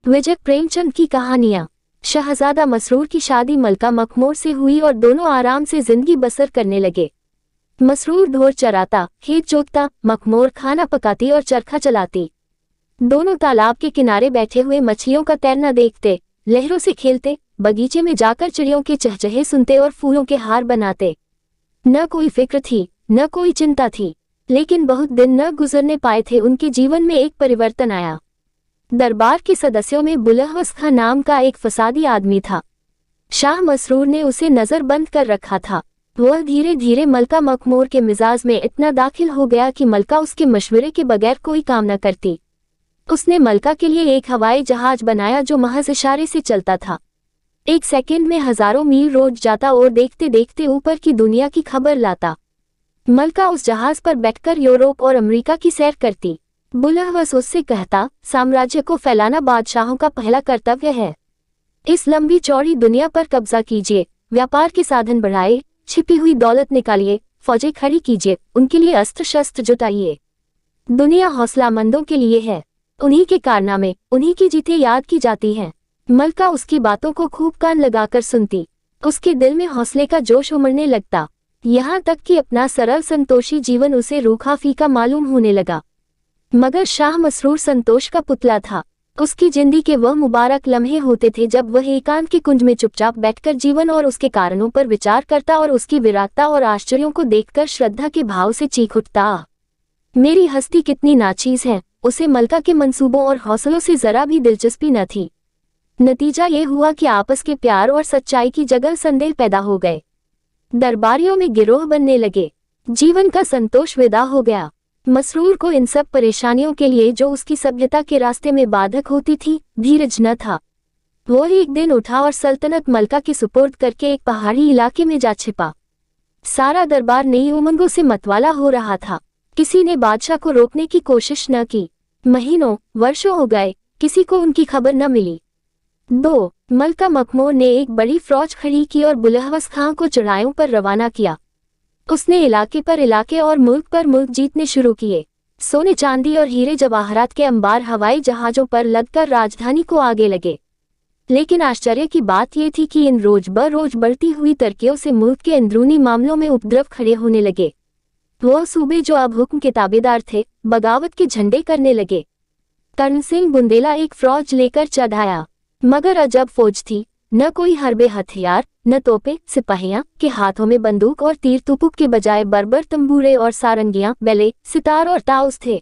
विजय प्रेमचंद की कहानियां। शहजादा मसरूर की शादी मलका मखमूर से हुई और दोनों आराम से जिंदगी बसर करने लगे। मसरूर ढोर चराता, खेत जोतता, मखमूर खाना पकाती और चरखा चलाती। दोनों तालाब के किनारे बैठे हुए मछलियों का तैरना देखते, लहरों से खेलते, बगीचे में जाकर चिड़ियों के चहचहे सुनते और फूलों के हार बनाते। न कोई फिक्र थी, न कोई चिंता थी। लेकिन बहुत दिन न गुजरने पाए थे, उनके जीवन में एक परिवर्तन आया। दरबार के सदस्यों में बुलहवस खां नाम का एक फसादी आदमी था। शाह मसरूर ने उसे नजरबंद कर रखा था। वह धीरे धीरे मलका मखमूर के मिजाज में इतना दाखिल हो गया कि मलका उसके मशवरे के बगैर कोई काम न करती। उसने मलका के लिए एक हवाई जहाज बनाया जो महज इशारे से चलता था। एक सेकंड में हजारों मील रोज जाता और देखते देखते ऊपर की दुनिया की खबर लाता। मलका उस जहाज पर बैठकर यूरोप और अमेरिका की सैर करती। बुलहवस उससे कहता, साम्राज्य को फैलाना बादशाहों का पहला कर्तव्य है। इस लंबी चौड़ी दुनिया पर कब्जा कीजिए, व्यापार के साधन बढ़ाए, छिपी हुई दौलत निकालिए, फौजें खड़ी कीजिए, उनके लिए अस्त्र शस्त्र जुटाइए। दुनिया हौसलामंदों के लिए है। उन्हीं के कारनामे, उन्हीं की जीतें याद की जाती हैं। मलका उसकी बातों को खूब कान लगाकर सुनती। उसके दिल में हौसले का जोश उमड़ने लगता, यहाँ तक कि अपना सरल संतोषी जीवन उसे रूखा फीका मालूम होने लगा। मगर शाह मसरूर संतोष का पुतला था। उसकी जिंदगी के वह मुबारक लम्हे होते थे जब वह एकांत के कुंज में चुपचाप बैठकर जीवन और उसके कारणों पर विचार करता और उसकी विराटता और आश्चर्यों को देखकर श्रद्धा के भाव से चीख उठता। मेरी हस्ती कितनी नाचीज है। उसे मलका के मंसूबों और हौसलों से जरा भी दिलचस्पी न थी। नतीजा ये हुआ कि आपस के प्यार और सच्चाई की जगह संदेह पैदा हो गए। दरबारियों में गिरोह बनने लगे। जीवन का संतोष विदा हो गया। मसरूर को इन सब परेशानियों के लिए, जो उसकी सभ्यता के रास्ते में बाधक होती थी, धीरज न था। वो एक दिन उठा और सल्तनत मलका के सुपुर्द करके एक पहाड़ी इलाके में जा छिपा। सारा दरबार नई उमंगों से मतवाला हो रहा था। किसी ने बादशाह को रोकने की कोशिश न की। महीनों वर्षों हो गए, किसी को उनकी खबर न मिली। मलका मखमूर ने एक बड़ी फौज खड़ी की और बुलहवस खां को चढ़ाइयों पर रवाना किया। उसने इलाके पर इलाके और मुल्क पर मुल्क जीतने शुरू किए। सोने चांदी और हीरे जवाहरात के अंबार हवाई जहाजों पर लदकर राजधानी को आगे लगे। लेकिन आश्चर्य की बात यह थी कि इन रोज बरोज बढ़ती हुई तरक्कियों से मुल्क के अंदरूनी मामलों में उपद्रव खड़े होने लगे। वह सूबे जो अब हुक्म के ताबेदार थे, बगावत के झंडे करने लगे। कर्ण सिंह बुंदेला एक फौज लेकर चढ़ आया। मगर अजब फौज थी। न कोई हरबे हथियार, न तोपे, सिपाहियां के हाथों में बंदूक और तीर तुपुक के बजाय बर्बर तंबूरे और सारंगियां, बेले, सितार और ताउस थे।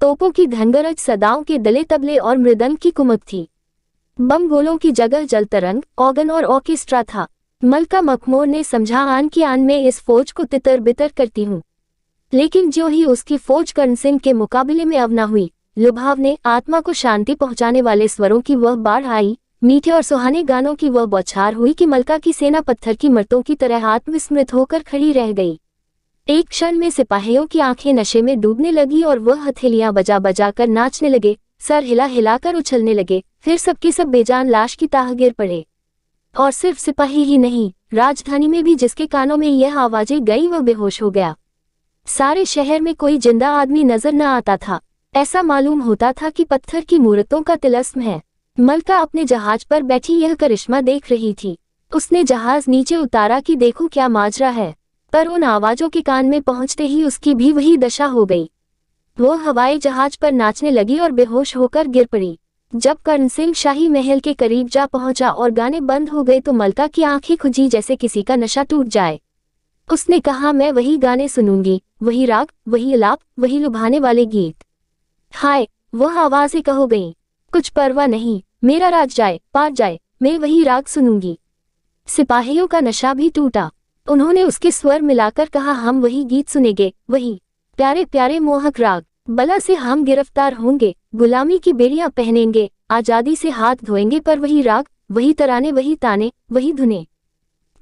तोपों की धनगरज, सदाओं के दले तबले और मृदंग की कुमक थी। बम गोलों की जगह जल तरंग, ऑर्गन और ऑर्केस्ट्रा था। मलका मखमूर ने समझा, आन की आन में इस फौज को तितर बितर करती हूँ। लेकिन ज्यों ही उसकी फौज कर्ण सिंह के मुकाबले में अवना हुई, लुभावने, आत्मा को शांति पहुंचाने वाले स्वरों की वह बाढ़ आई, मीठे और सुहाने गानों की वह बौछार हुई कि मलका की सेना पत्थर की मर्तों की तरह आत्मविस्मृत होकर खड़ी रह गई। एक क्षण में सिपाहियों की आंखें नशे में डूबने लगी और वह हथेलियां बजा बजा कर नाचने लगे, सर हिला हिलाकर उछलने लगे। फिर सबके सब बेजान लाश की ताह गिर पड़े। और सिर्फ सिपाही ही नहीं, राजधानी में भी जिसके कानों में यह आवाजें गई वह बेहोश हो गया। सारे शहर में कोई जिंदा आदमी नजर न आता था। ऐसा मालूम होता था कि पत्थर की मूर्तों का तिलस्म है। मलका अपने जहाज पर बैठी यह करिश्मा देख रही थी। उसने जहाज नीचे उतारा कि देखो क्या माजरा है। पर उन आवाजों के कान में पहुंचते ही उसकी भी वही दशा हो गई। वो हवाई जहाज पर नाचने लगी और बेहोश होकर गिर पड़ी। जब कर्ण सिंह शाही महल के करीब जा पहुंचा और गाने बंद हो गए तो मलका की आंखें खुजी जैसे किसी का नशा टूट जाए। उसने कहा, मैं वही गाने सुनूंगी, वही राग, वही अलाप, वही लुभाने वाले गीत। हाय, वह आवाजें कहो गईं, कुछ परवाह नहीं, मेरा राज जाए पार जाए, मैं वही राग सुनूंगी। सिपाहियों का नशा भी टूटा। उन्होंने उसके स्वर मिलाकर कहा, हम वही गीत सुनेंगे, वही प्यारे प्यारे मोहक राग। बला से हम गिरफ्तार होंगे, गुलामी की बेड़ियां पहनेंगे, आजादी से हाथ धोएंगे, पर वही राग, वही तराने, वही ताने, वही धुने।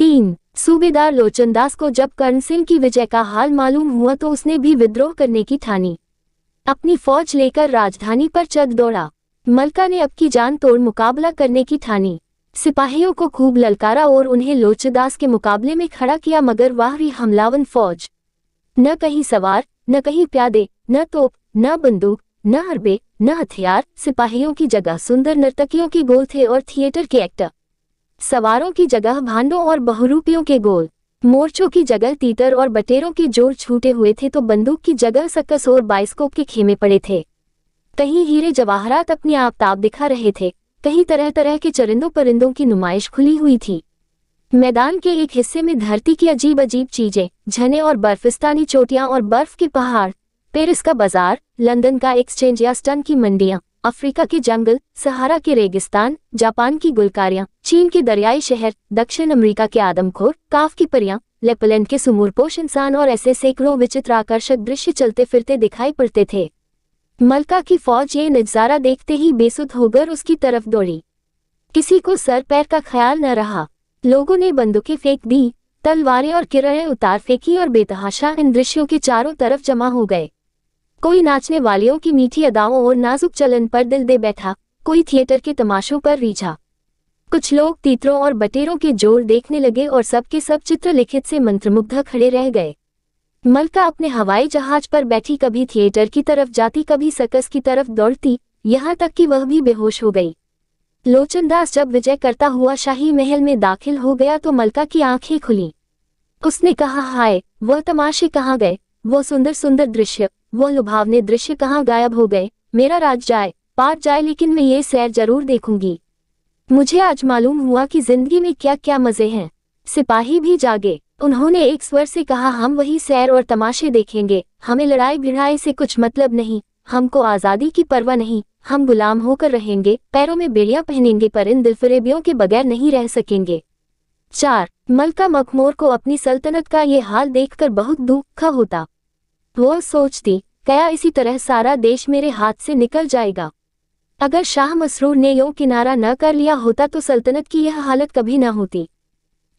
3 सूबेदार लोचनदास को जब कर्ण सिंह की विजय का हाल मालूम हुआ तो उसने भी विद्रोह करने की ठानी। अपनी फौज लेकर राजधानी पर चढ़ दौड़ा। मलका ने अब की जान तोड़ मुकाबला करने की ठानी। सिपाहियों को खूब ललकारा और उन्हें लोचनदास के मुकाबले में खड़ा किया, मगर वाहरी हमलावन फौज। न कहीं सवार, न कहीं प्यादे, न तोप, न बंदूक, न हरबे न हथियार, सिपाहियों की जगह सुंदर नर्तकियों के गोल थे और थिएटर के एक्टर, सवारों की जगह भांडों और बहुरूपियों के गोल, मोर्चों की जगह तीतर और बटेरों के जोड़ छूटे हुए थे तो बंदूक की जगह सकस और बाइस्कोप के खेमे पड़े थे। कहीं हीरे जवाहरात अपनी आफताब दिखा रहे थे, कहीं तरह तरह के चरिंदों परिंदों की नुमाइश खुली हुई थी। मैदान के एक हिस्से में धरती की अजीब अजीब चीजें, झरने और बर्फिस्तानी चोटियां और बर्फ के पहाड़, पेरिस का बाजार, लंदन का एक्सचेंज या स्टन की मंडियां, अफ्रीका के जंगल, सहारा के रेगिस्तान, जापान की गुलकारियां, चीन के दरियाई शहर, दक्षिण अमेरिका के आदमखोर, काफ की परियां, लेपलैंड के सुमूरपोश इंसान और ऐसे सैकड़ों विचित्र आकर्षक दृश्य चलते फिरते दिखाई पड़ते थे। मलका की फौज ये नजारा देखते ही बेसुध होकर उसकी तरफ दौड़ी। किसी को सर पैर का ख्याल न रहा। लोगों ने बंदूकें फेंक दी, तलवारें और किरणें उतार फेंकी और बेतहाशा इन दृश्यों के चारों तरफ जमा हो गए। कोई नाचने वालियों की मीठी अदाओं और नाजुक चलन पर दिल दे बैठा, कोई थिएटर के तमाशों पर रीझा। कुछ लोग तीतरों और बटेरों के जोड़ देखने लगे और सबके सब चित्रलिखित से मंत्रमुग्ध खड़े रह गए। मलका अपने हवाई जहाज पर बैठी कभी थिएटर की तरफ जाती, कभी सर्कस की तरफ दौड़ती, यहाँ तक कि वह भी बेहोश हो गई। लोचनदास जब विजय करता हुआ शाही महल में दाखिल हो गया तो मलका की आंखें खुली। उसने कहा, हाय, वह तमाशे कहाँ गए, वो सुंदर सुंदर दृश्य, वो लुभावने दृश्य कहाँ गायब हो गए। मेरा राज जाए पार जाए, लेकिन मैं ये सैर जरूर देखूंगी। मुझे आज मालूम हुआ कि जिंदगी में क्या क्या मजे हैं। सिपाही भी जागे। उन्होंने एक स्वर से कहा, हम वही सैर और तमाशे देखेंगे। हमें लड़ाई भिड़ाई से कुछ मतलब नहीं, हमको आज़ादी की परवाह नहीं। हम गुलाम होकर रहेंगे, पैरों में बेड़ियां पहनेंगे, पर इन दिलफरेबियों के बगैर नहीं रह सकेंगे। 4. मलका मखमूर को अपनी सल्तनत का ये हाल देखकर बहुत दुख होता। वो सोचती, क्या इसी तरह सारा देश मेरे हाथ से निकल जाएगा? अगर शाह मसरूर ने यूं किनारा न कर लिया होता तो सल्तनत की यह हालत कभी न होती।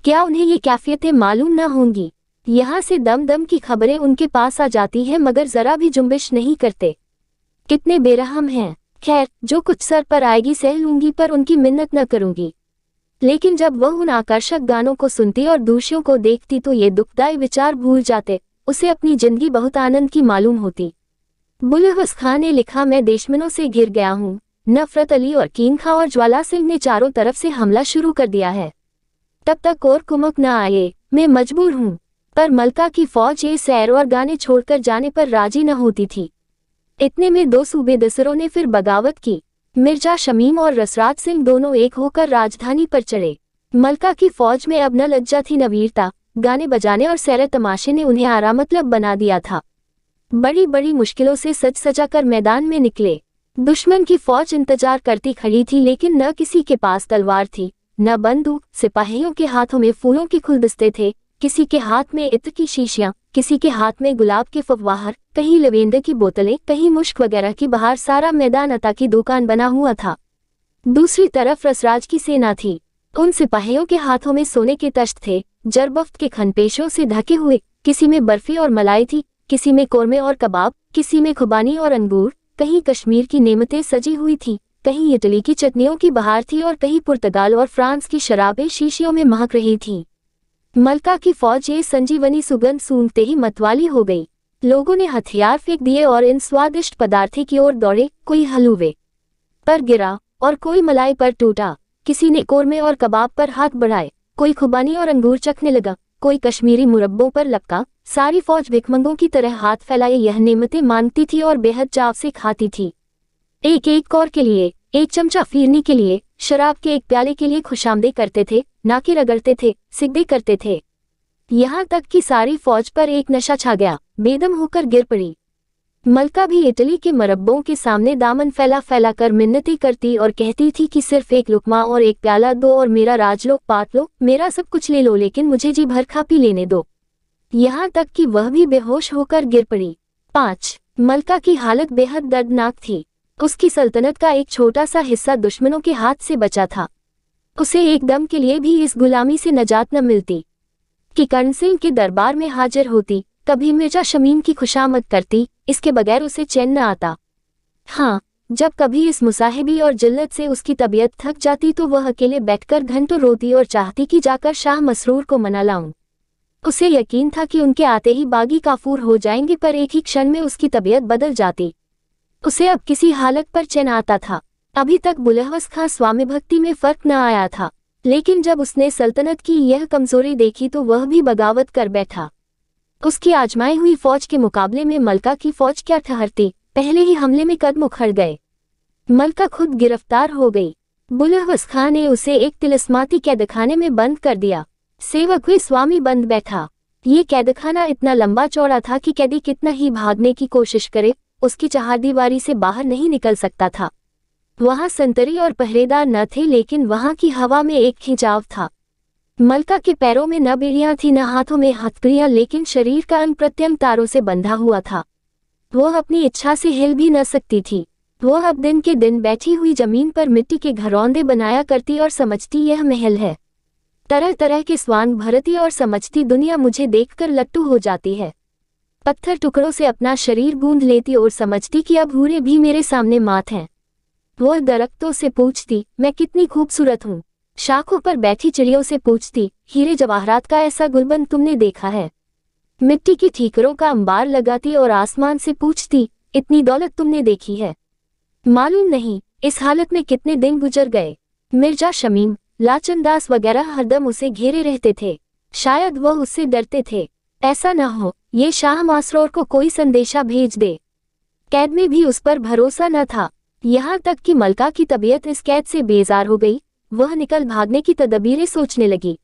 क्या उन्हें ये कैफियतें मालूम न होंगी? यहाँ से दम दम की खबरें उनके पास आ जाती हैं मगर जरा भी जुम्बिश नहीं करते। कितने बेरहम हैं। खैर, जो कुछ सर पर आएगी सह लूंगी, पर उनकी मिन्नत न करूंगी। लेकिन जब वह उन आकर्षक गानों को सुनती और दूषियों को देखती तो ये दुखदायी विचार भूल जाते। उसे अपनी जिंदगी बहुत आनंद की मालूम होती। बुलहवस खां ने लिखा, मैं दुश्मनों से घिर गया हूँ। नफरत अली और कीन खां और ज्वाला सिंह ने चारों तरफ से हमला शुरू कर दिया है। तब तक और कुमक न आए, मैं मजबूर हूँ। पर मलका की फौज ये सैर और गाने छोड़कर जाने पर राजी न होती थी। इतने में 2 सूबेदारों ने फिर बगावत की। मिर्जा शमीम और रसराज सिंह दोनों एक होकर राजधानी पर चढ़े। मलका की फौज में अब न लज्जा थी न वीरता। गाने बजाने और सैर तमाशे ने उन्हें आरामतलब बना दिया था। बड़ी बड़ी मुश्किलों से सज सजाकर मैदान में निकले। दुश्मन की फौज इंतजार करती खड़ी थी, लेकिन न किसी के पास तलवार थी न बंदूक। सिपाहियों के हाथों में फूलों के गुलदस्ते थे, किसी के हाथ में इत्र की शीशियां, किसी के हाथ में गुलाब के फव्वार, कहीं लवेंडर की बोतलें, कहीं मुश्क वगैरह की बहार। सारा मैदान अता की दुकान बना हुआ था। दूसरी तरफ रसराज की सेना थी। उन सिपाहियों के हाथों में सोने के तश्त थे, जरबफ्त के खनपेशों से ढके हुए। किसी में बर्फी और मलाई थी, किसी में कोरमे और कबाब, किसी में खुबानी और अंगूर। कहीं कश्मीर की नेमतें सजी हुई थी, कहीं इटली की चटनियों की बहार थी और कहीं पुर्तगाल और फ्रांस की शराबें शीशियों में महक रही थीं। मलका की फौज ये संजीवनी सुगंध सूंघते ही मतवाली हो गई। लोगों ने हथियार फेंक दिए और इन स्वादिष्ट पदार्थों की ओर दौड़े। कोई हलवे पर गिरा और कोई मलाई पर टूटा। किसी ने कोरमे और कबाब पर हाथ बढ़ाए, कोई खुबानी और अंगूर चखने लगा, कोई कश्मीरी मुरब्बों पर लपका। सारी फौज भिखमंगों की तरह हाथ फैलाए यह नेमतें मांगती थी और बेहद चाव से खाती थी। एक एक कौर के लिए, एक चमचा फिरनी के लिए, शराब के एक प्याले के लिए खुशामदे करते थे, नाके रगड़ते थे, सिग्दे करते थे। यहाँ तक कि सारी फौज पर एक नशा छा गया, बेदम होकर गिर पड़ी। मलका भी इटली के मुरब्बों के सामने दामन फैला फैला कर मिन्नतें करती और कहती थी कि सिर्फ एक लुकमा और एक प्याला दो और मेरा राज लो, पाट लो, मेरा सब कुछ ले लो, लेकिन मुझे जी भर खा पी लेने दो। यहाँ तक कि वह भी बेहोश होकर गिर पड़ी। 5. मलका की हालत बेहद दर्दनाक थी। उसकी सल्तनत का एक छोटा सा हिस्सा दुश्मनों के हाथ से बचा था। उसे एक दम के लिए भी इस गुलामी से नजात न मिलती कि कर्ण सिंह के दरबार में हाजिर होती, कभी मिर्जा शमीम की खुशामद करती, इसके बगैर उसे चैन न आता। हाँ, जब कभी इस मुसाहिबी और जिल्लत से उसकी तबीयत थक जाती तो वह अकेले बैठकर घंटों रोती और चाहती कि जाकर शाह मसरूर को मना लाऊं। उसे यकीन था कि उनके आते ही बागी काफूर हो जाएंगे, पर एक ही क्षण में उसकी तबीयत बदल जाती। उसे अब किसी हालत पर चैन आता था। अभी तक बुलहवस खां स्वामी भक्ति में फर्क न आया था, लेकिन जब उसने सल्तनत की यह कमजोरी देखी तो वह भी बगावत कर बैठा। उसकी आजमाई हुई फौज के मुकाबले में मलका की फौज क्या ठहरती, पहले ही हमले में कदम उखड़ गए। मलका खुद गिरफ्तार हो गई। बुलहवस खां ने उसे एक तिलिस्माती कैदखाने में बंद कर दिया। सेवक हुए स्वामी बंद बैठा। ये कैदखाना इतना लंबा चौड़ा था कि कैदी कितना ही भागने की कोशिश करे, उसकी चहारदीवारी से बाहर नहीं निकल सकता था। वहां संतरी और पहरेदार न थे, लेकिन वहां की हवा में एक खिंचाव था। मलका के पैरों में न बेड़ियां थी, न हाथों में हथकड़ियां, लेकिन शरीर का अंग प्रत्यंग तारों से बंधा हुआ था। वह अपनी इच्छा से हिल भी न सकती थी। वह अब दिन के दिन बैठी हुई जमीन पर मिट्टी के घरौंदे बनाया करती और समझती यह महल है। तरह तरह के स्वांग भरती और समझती दुनिया मुझे देखकर लट्टू हो जाती है। पत्थर टुकड़ों से अपना शरीर गूंद लेती और समझती कि अब हूरे भी मेरे सामने मात हैं। वह दरख्तों से पूछती, मैं कितनी खूबसूरत हूँ। शाखों पर बैठी चिड़ियों से पूछती, हीरे जवाहरात का ऐसा गुलबन तुमने देखा है। मिट्टी की ठीकरों का अंबार लगाती और आसमान से पूछती, इतनी दौलत तुमने देखी है। मालूम नहीं इस हालत में कितने दिन गुजर गए। मिर्जा शमीम, लाचन दास वगैरह हरदम उसे घेरे रहते थे। शायद वह उससे डरते थे, ऐसा न हो ये शाह मासरूर को कोई संदेशा भेज दे। कैद में भी उस पर भरोसा न था। यहाँ तक कि मलका की तबीयत इस कैद से बेजार हो गई। वह निकल भागने की तदबीरें सोचने लगी।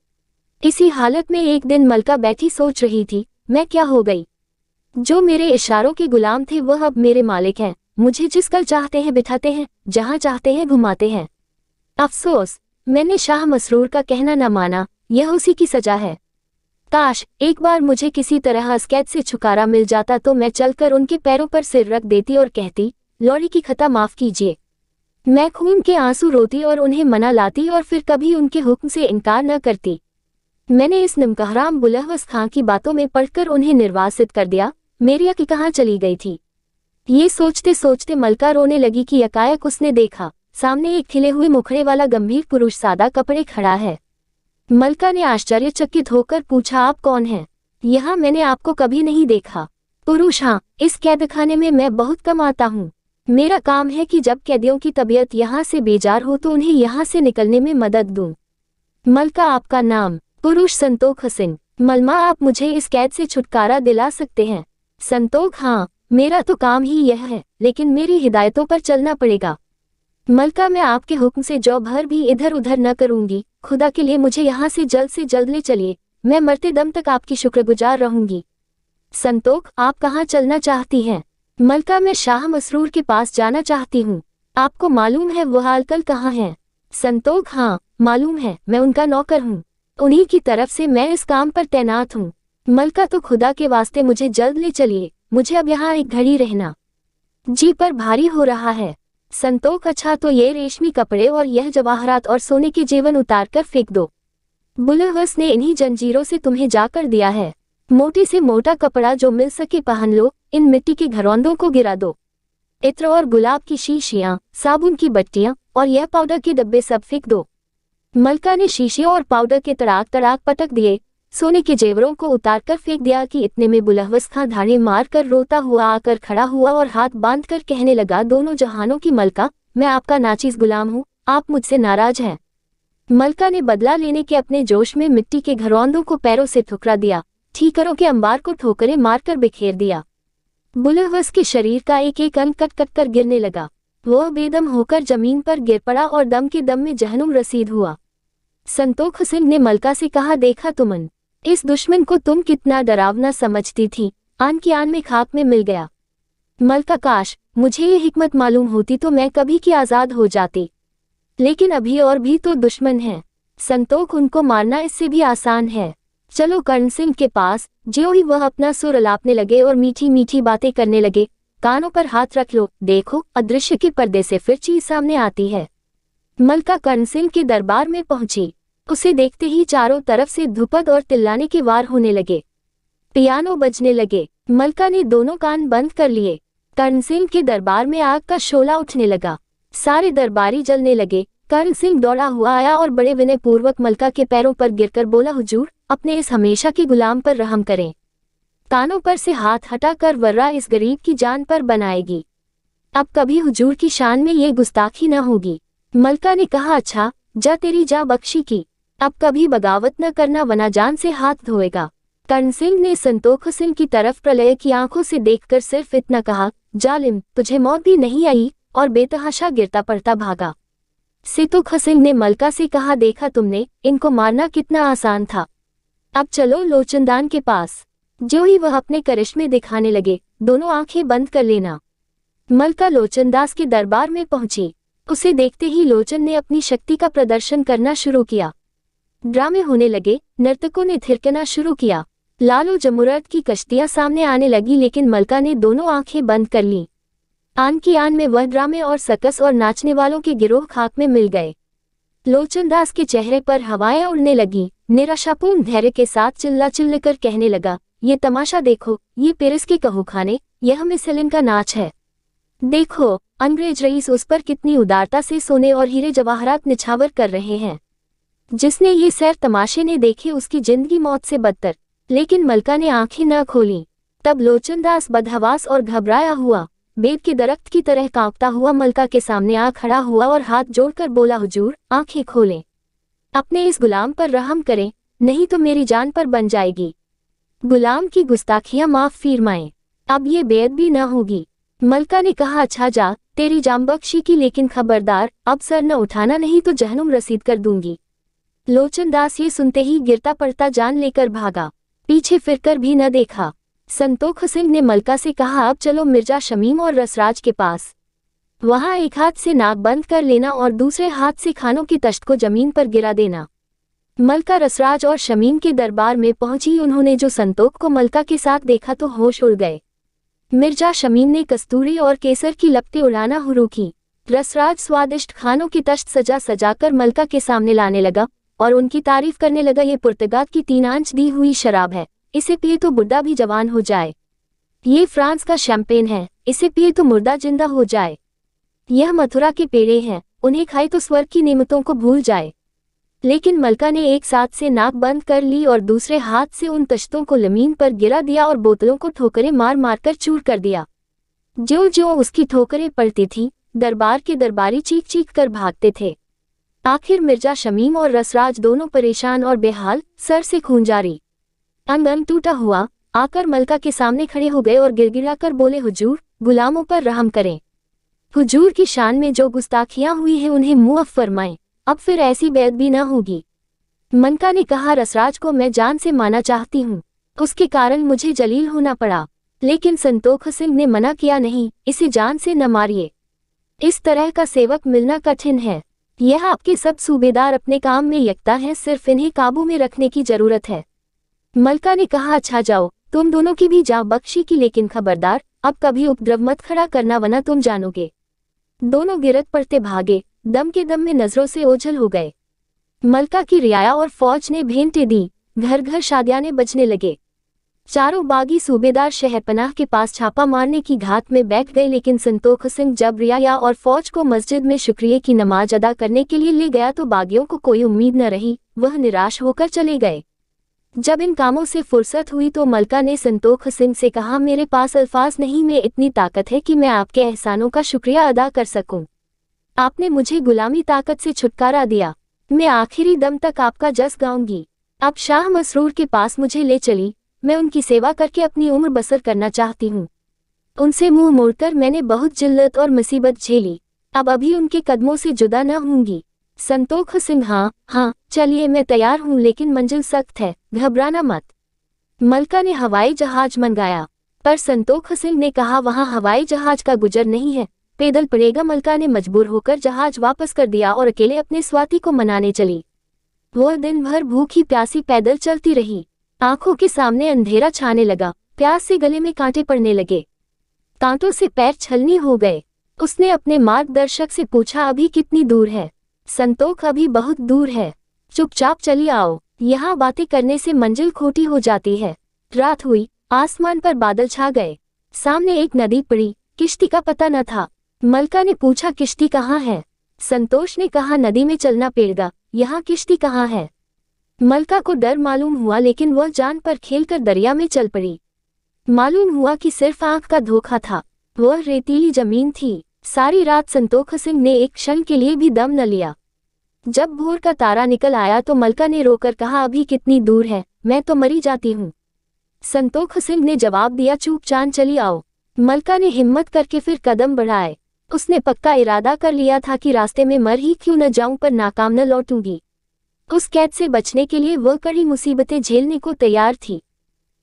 इसी हालत में एक दिन मलका बैठी सोच रही थी, मैं क्या हो गई। जो मेरे इशारों के गुलाम थे वह अब मेरे मालिक हैं। मुझे जिस कल चाहते हैं बिठाते हैं, जहां चाहते हैं घुमाते हैं। अफसोस मैंने शाह मसरूर का कहना न माना, यह उसी की सजा है। काश एक बार मुझे किसी तरह इस कैद से छुटकारा मिल जाता तो मैं चलकर उनके पैरों पर सिर रख देती और कहती, लौड़ी की खता माफ कीजिए। मैं खून के आंसू रोती और उन्हें मना लाती और फिर कभी उनके हुक्म से इनकार न करती। मैंने इस निमकहराम बुलहवस खां की बातों में पढ़कर उन्हें निर्वासित कर दिया। मेरी अक्ल कहाँ चली गई थी। ये सोचते सोचते मलका रोने लगी कि यकायक उसने देखा, सामने एक खिले हुए मुखड़े वाला गंभीर पुरुष सादा कपड़े खड़ा है। मलका ने आश्चर्यचकित होकर पूछा, आप कौन हैं? यहाँ मैंने आपको कभी नहीं देखा। पुरुष, हाँ, इस कैदखाने में मैं बहुत कम आता हूँ। मेरा काम है कि जब कैदियों की तबीयत यहाँ से बेजार हो तो उन्हें यहाँ से निकलने में मदद दूँ। मलका, आपका नाम? पुरुष, संतोख हसन। मलमा, आप मुझे इस कैद से छुटकारा दिला सकते हैं? संतोख, हाँ, मेरा तो काम ही यह है, लेकिन मेरी हिदायतों पर चलना पड़ेगा। मलका, मैं आपके हुक्म से जौ भर भी इधर उधर न करूंगी। खुदा के लिए मुझे यहाँ से जल्द ले चलिए। मैं मरते दम तक आपकी शुक्रगुजार रहूंगी। संतोख, आप कहाँ चलना चाहती हैं? मलका, मैं शाह मसरूर के पास जाना चाहती हूँ। आपको मालूम है वह आजकल कहाँ हैं? संतोख, हाँ, मालूम है, मैं उनका नौकर हूँ। उन्हीं की तरफ से मैं इस काम पर तैनात हूँ। मलका, तो खुदा के वास्ते मुझे जल्द ले चलिए। मुझे अब यहाँ एक घड़ी रहना जी पर भारी हो रहा है। संतोख, अच्छा, तो ये रेशमी कपड़े और यह जवाहरात और सोने के जेवन उतार कर फेंक दो। बुलहवस ने इन्हीं जंजीरों से तुम्हें जाकर दिया है। मोटे से मोटा कपड़ा जो मिल सके पहन लो। इन मिट्टी के घरौंदों को गिरा दो। इत्र और गुलाब की शीशियां, साबुन की बट्टियां और यह पाउडर के डब्बे सब फेंक दो। मलका ने शीशियों और पाउडर के तड़ाक तड़ाक पटक दिए। सोने के जेवरों को उतार कर फेंक दिया कि इतने में बुलहवस खां धाड़े मार कर रोता हुआ आकर खड़ा हुआ और हाथ बांध कर कहने लगा, दोनों जहानों की मलका, मैं आपका नाचीज गुलाम हूँ। आप मुझसे नाराज हैं। मलका ने बदला लेने के अपने जोश में मिट्टी के घरौंदों को पैरों से ठुकरा दिया। ठीकरों के अंबार को ठोकरें मारकर बिखेर दिया। बुलहवस के शरीर का एक एक अंग कट कट कर गिरने लगा। वह बेदम होकर जमीन पर गिर पड़ा और दम के दम में जहनुम रसीद हुआ। संतोख हसन ने मलका से कहा, देखा तुमन, इस दुश्मन को तुम कितना डरावना समझती थी, आन की आन में खाक में मिल गया। मलका, काश मुझे ये हिकमत मालूम होती तो मैं कभी की आज़ाद हो जाती, लेकिन अभी और भी तो दुश्मन हैं। संतोख, उनको मारना इससे भी आसान है। चलो कर्ण सिंह के पास। ज्यों ही वह अपना सुर अलापने लगे और मीठी मीठी बातें करने लगे, कानों पर हाथ रख लो, देखो अदृश्य के पर्दे से फिर चीज सामने आती है। मलका कर्ण सिंह के दरबार में पहुंची। उसे देखते ही चारों तरफ से धुपद और तिल्लाने के वार होने लगे। पियानो बजने लगे। मलका ने दोनों कान बंद कर लिए। कर्ण सिंह के दरबार में आग का शोला उठने लगा। सारे दरबारी जलने लगे। कर्ण सिंह दौड़ा हुआ आया और बड़े विनय पूर्वक मलका के पैरों पर गिरकर बोला, हुजूर, अपने इस हमेशा के गुलाम पर रहम करें। कानों पर से हाथ हटाकर वर्रा इस गरीब की जान पर बनाएगी। अब कभी हुजूर की शान में ये गुस्ताखी न होगी। मलका ने कहा, अच्छा जा तेरी जा बख्शी की, अब कभी बगावत न करना वरना जान से हाथ धोएगा। कर्ण सिंह ने संतोख सिंह की तरफ प्रलय की आंखों से देखकर सिर्फ इतना कहा, जालिम तुझे मौत भी नहीं आई, और बेतहाशा गिरता पड़ता भागा। संतोख सिंह ने मलका से कहा, देखा तुमने, इनको मारना कितना आसान था। अब चलो लोचनदान के पास। जो ही वह अपने करिश्मे दिखाने लगे, दोनों आंखें बंद कर लेना। मलका लोचनदास के दरबार में पहुंची। उसे देखते ही लोचन ने अपनी शक्ति का प्रदर्शन करना शुरू किया। ड्रामे होने लगे, नर्तकों ने थिरकना शुरू किया। लालो जमुरत की कश्तियां सामने आने लगी, लेकिन मलका ने दोनों आंखें बंद कर लीं। आन की आन में वह ड्रामे और सकस और नाचने वालों के गिरोह खाक में मिल गए। लोचनदास के चेहरे पर हवाएं उड़ने लगी। निराशापूर्ण धैर्य के साथ चिल्ला चिल्लाकर कहने लगा, ये तमाशा देखो, ये पेरिस के कहूखाने, यह मिसलिन का नाच है। देखो अंग्रेज रईस उस पर कितनी उदारता से सोने और हीरे जवाहरात निछावर कर रहे हैं। जिसने ये सैर तमाशे ने देखे उसकी जिंदगी मौत से बदतर। लेकिन मलका ने आंखें न खोलीं। तब लोचनदास बदहवास और घबराया हुआ, बेद के दरख्त की तरह कांपता हुआ मलका के सामने आ खड़ा हुआ और हाथ जोड़कर बोला, हुजूर आंखें खोलें, अपने इस गुलाम पर रहम करें, नहीं तो मेरी जान पर बन जाएगी। गुलाम की गुस्ताखियां माफ फरमाएं, अब ये बेअदबी न होगी। मलका ने कहा, अच्छा जा, तेरी जान बख्शी की, लेकिन खबरदार अब सर न उठाना, नहीं तो जहनुम रसीद कर दूंगी। लोचनदास ये सुनते ही गिरता पड़ता जान लेकर भागा, पीछे फिरकर भी न देखा। संतोख सिंह ने मलका से कहा, अब चलो मिर्जा शमीम और रसराज के पास। वहां एक हाथ से नाक बंद कर लेना और दूसरे हाथ से खानों की तश्त को जमीन पर गिरा देना। मलका रसराज और शमीम के दरबार में पहुंची। उन्होंने जो संतोख को मलका के साथ देखा तो होश उड़ गए। मिर्जा शमीम ने कस्तूरी और केसर की लपटें उड़ाना शुरू की। रसराज स्वादिष्ट खानों की तश्त सजा सजाकर मलका के सामने लाने लगा और उनकी तारीफ करने लगा, ये पुर्तगाल की 3 आंच दी हुई शराब है, इसे पिए तो बुढ़ा भी जवान हो जाए। ये फ्रांस का शैंपेन है, इसे पिए तो मुर्दा जिंदा हो जाए। यह मथुरा के पेड़े हैं, उन्हें खाए तो स्वर्ग की नेमतों को भूल जाए। लेकिन मलका ने एक साथ से नाक बंद कर ली और दूसरे हाथ से उन तश्तों को जमीन पर गिरा दिया और बोतलों को ठोकरें मार मार कर चूर कर दिया। जो जो उसकी ठोकरें पड़ती थीं, दरबार के दरबारी चीख चीख कर भागते थे। आखिर मिर्जा शमीम और रसराज दोनों परेशान और बेहाल, सर से खून जारी, अंग अंग टूटा हुआ, आकर मलका के सामने खड़े हो गए और गिड़गिड़ाकर बोले, हुजूर गुलामों पर रहम करें। हुजूर की शान में जो गुस्ताखियां हुई हैं उन्हें मुआफ फरमाएं, अब फिर ऐसी बेअदबी न होगी। मलका ने कहा, रसराज को मैं जान से माना चाहती हूँ, उसके कारण मुझे जलील होना पड़ा, लेकिन संतोख सिंह ने मना किया, नहीं, इसे जान से न मारिए, इस तरह का सेवक मिलना कठिन है। यह आपके सब सूबेदार अपने काम में यकता हैं, सिर्फ इन्हें काबू में रखने की जरूरत है। मलका ने कहा, अच्छा जाओ, तुम दोनों की भी जान बख्शी की, लेकिन खबरदार अब कभी उपद्रव मत खड़ा करना वरना तुम जानोगे। दोनों गिरत पड़ते भागे, दम के दम में नजरों से ओझल हो गए। मलका की रियाया और फौज ने भेंटें दी, घर घर शादियाने बजने लगे। चारों बागी सूबेदार शहरपनाह के पास छापा मारने की घात में बैठ गए, लेकिन संतोख सिंह जब रियाया और फौज को मस्जिद में शुक्रिया की नमाज अदा करने के लिए ले गया तो बागियों को कोई उम्मीद न रही, वह निराश होकर चले गए। जब इन कामों से फुर्सत हुई तो मलका ने संतोख सिंह से कहा, मेरे पास अल्फाज नहीं में इतनी ताकत है कि मैं आपके एहसानों का शुक्रिया अदा कर सकूं। आपने मुझे गुलामी ताकत से छुटकारा दिया, मैं आखिरी दम तक आपका जस गाऊंगी। अब शाह मसरूर के पास मुझे ले चली, मैं उनकी सेवा करके अपनी उम्र बसर करना चाहती हूँ। उनसे मुंह मोड़कर मैंने बहुत जिल्लत और मुसीबत झेली, अब अभी उनके कदमों से जुदा न होंगी। संतोख सिंह, हाँ चलिए, मैं तैयार हूँ, लेकिन मंजिल सख्त है, घबराना मत। मलका ने हवाई जहाज मंगाया, पर संतोख सिंह ने कहा, वहाँ हवाई जहाज का गुजर नहीं है, पैदल पड़ेगा। मलका ने मजबूर होकर जहाज वापस कर दिया और अकेले अपने स्वाति को मनाने चली। वह दिन भर भूखी प्यासी पैदल चलती रही। आंखों के सामने अंधेरा छाने लगा, प्यास से गले में कांटे पड़ने लगे, कांटों से पैर छलनी हो गए। उसने अपने मार्गदर्शक से पूछा, अभी कितनी दूर है? संतोख, अभी बहुत दूर है, चुपचाप चली आओ, यहाँ बातें करने से मंजिल खोटी हो जाती है। रात हुई, आसमान पर बादल छा गए, सामने एक नदी पड़ी, किश्ती का पता न था। मलका ने पूछा, किश्ती कहाँ है? संतोष ने कहा, नदी में चलना पड़ेगा, यहाँ किश्ती कहाँ है? मलका को डर मालूम हुआ, लेकिन वह जान पर खेलकर दरिया में चल पड़ी। मालूम हुआ कि सिर्फ आंख का धोखा था, वह रेतीली जमीन थी। सारी रात संतोख सिंह ने एक क्षण के लिए भी दम न लिया। जब भोर का तारा निकल आया तो मलका ने रोकर कहा, अभी कितनी दूर है, मैं तो मरी जाती हूँ। संतोख सिंह ने जवाब दिया, चूप चांद चली आओ। मलका ने हिम्मत करके फिर कदम बढ़ाए। उसने पक्का इरादा कर लिया था कि रास्ते में मर ही क्यों न जाऊं, पर नाकाम न लौटूंगी। उस कैद से बचने के लिए वह कड़ी मुसीबतें झेलने को तैयार थी।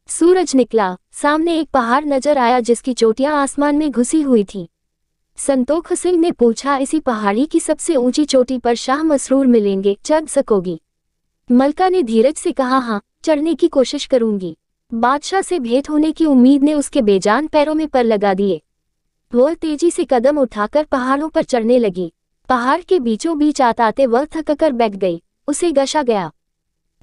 सूरज निकला, सामने एक पहाड़ नजर आया जिसकी चोटियां आसमान में घुसी हुई थी। संतोख सिंह ने पूछा, इसी पहाड़ी की सबसे ऊंची चोटी पर शाह मसरूर मिलेंगे, चढ़ सकोगी? मलका ने धीरज से कहा, हाँ, चढ़ने की कोशिश करूंगी। बादशाह से भेंट होने की उम्मीद ने उसके बेजान पैरों में पर लगा दिए। वह तेजी से कदम उठाकर पहाड़ों पर चढ़ने लगी। पहाड़ के बीचों बीच आते वह थककर बैठ गई। उसे गशा गया।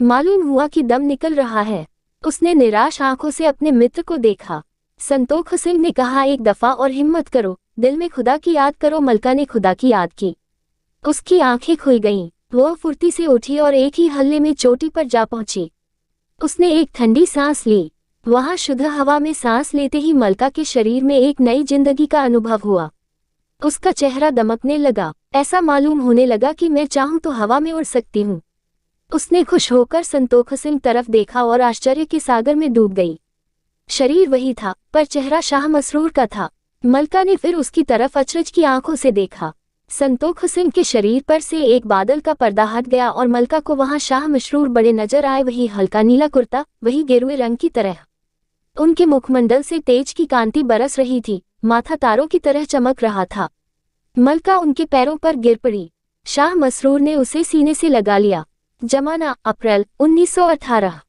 मालूम हुआ कि दम निकल रहा है। उसने निराश आंखों से अपने मित्र को देखा। संतोख सिंह ने कहा, एक दफा और हिम्मत करो, दिल में खुदा की याद करो। मलका ने खुदा की याद की। उसकी आंखें खुल गईं। वह फुर्ती से उठी और एक ही हल्ले में चोटी पर जा पहुंची। उसने एक ठंडी सांस ली। वहां शुद्ध हवा में सांस लेते ही मलका के शरीर में एक नई जिंदगी का अनुभव हुआ। उसका चेहरा दमकने लगा। ऐसा मालूम होने लगा कि मैं चाहूं तो हवा में उड़ सकती हूं। उसने खुश होकर संतोख सिंह तरफ देखा और आश्चर्य के सागर में डूब गई। शरीर वही था, पर चेहरा शाह मसरूर का था। मलका ने फिर उसकी तरफ अचरज की आंखों से देखा। संतोख सिंह के शरीर पर से एक बादल का पर्दा हट गया और मलका को वहां शाह मसरूर बड़े नजर आए। वही हल्का नीला कुर्ता, वही गेरुए रंग की तरह। उनके मुखमंडल से तेज की कांति बरस रही थी। माथा तारों की तरह चमक रहा था। मलका उनके पैरों पर गिर पड़ी। शाह मसरूर ने उसे सीने से लगा लिया। जमाना अप्रैल 1918।